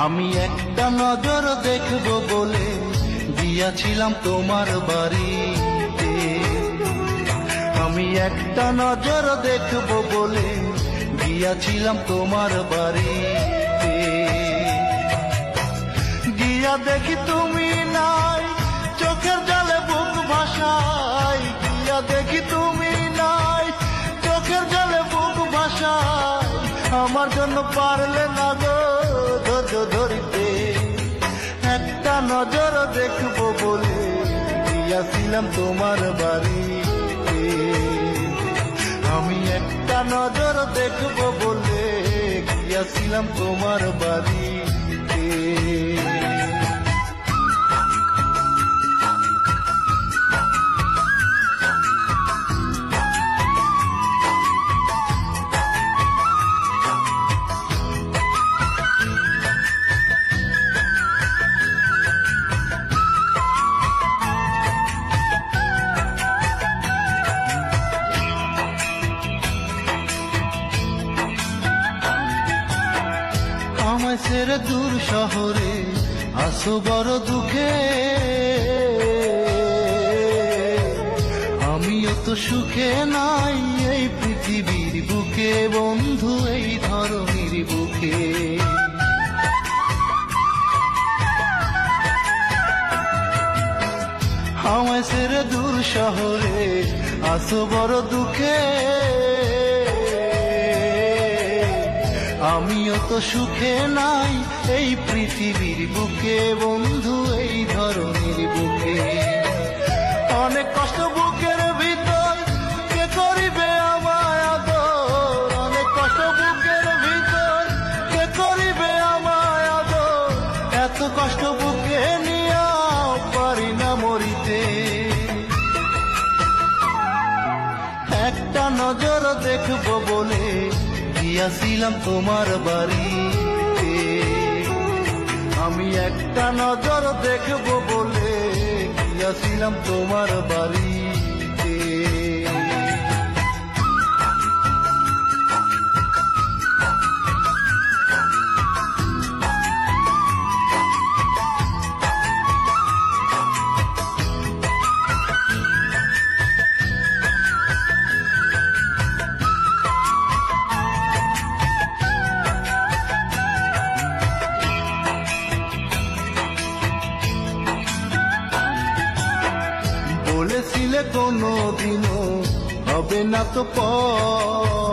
আমি একটা নজর দেখব বলে গিয়াছিলাম তোমার বাড়িতে। আমি একটা নজর দেখব বলে গিয়াছিলাম তোমার বাড়িতে। গিয়া দেখি তুমি নাই, চোখের জলে বুক ভাসাই। গিয়া দেখি তুমি নাই, চোখের জলে বুক ভাসাই। আমার জন্য পারলে না গো ধৈর্য ধরিতে। একটা নজর দেখব বলে গিয়াছিলাম তোমার বাড়িতে। আমি একটা নজর দেখব বলে গিয়াছিলাম তোমার বাড়িতে। আমায় ছেড়ে দূর শহরে আসো বড় দুঃখে। আমিও তো সুখে নাই এই পৃথিবীর বুকে বন্ধু, এই ধরনের বুকে। আমায় ছেড়ে দূর শহরে আসো বড় দুঃখে। আমিও তো সুখে নাই এই পৃথিবীর বুকে বন্ধু, এই ধরনের বুকে। অনেক কষ্ট বুকের ভিতর, কে করিবে আমায় আদর। অনেক কষ্ট বুকের ভিতর, কে করিবে আমায় আদর। এত কষ্ট বুকে নিয়া পারি না মরিতে। একটা নজর দেখব বলে গিয়াছিলাম তোমার বাড়িতে। আমি একটা নজর দেখব বলে গিয়াছিলাম তোমার বাড়িতে। বলেছিলে কোনো দিনও হবে না তো পর।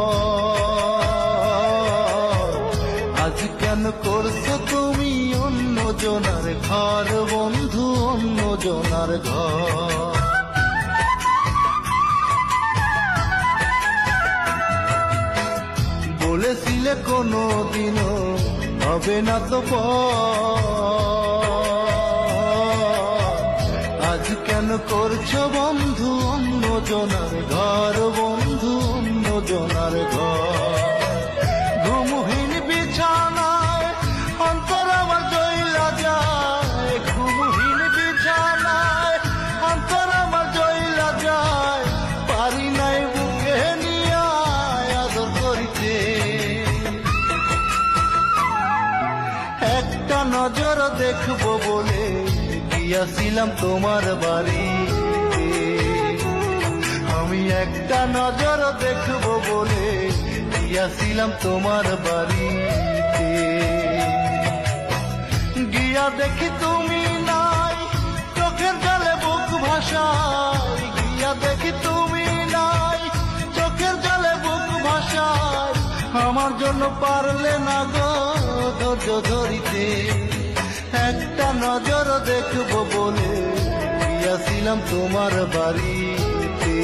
আজ কেন করছো তুমি অন্য জনার ঘর বন্ধু, অন্য জনার ঘর। বলেছিলে কোনো দিনও হবে না তো পর। আজ কেন করছো বন্ধু অন্য জনার ঘর বন্ধু, অন্য জনার ঘর। ঘুমহীন বিছানায় অন্তর আমার জ্বলা যায়। ঘুমহীন বিছানায় অন্তর আমার জ্বলা যায়। পারি নাই বুকে নিয়া আদর করিতে। একটা নজর দেখব বলে গিয়াছিলাম তোমার বাড়িতে। আমি একটা নজর দেখব বলে গিয়াছিলাম তোমার বাড়িতে। গিয়া দেখি তুমি নাই, চোখের জলে বুক ভাসাই। গিয়া দেখি তুমি নাই, চোখের জলে বুক ভাসাই। আমার জন্য পারলে না গো ধৈর্য ধরিতে। একটা নজর দেখব বলে গিয়াছিলাম তোমার বাড়িতে।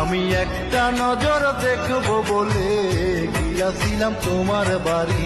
আমি একটা নজর দেখব বলে গিয়াছিলাম তোমার বাড়ি।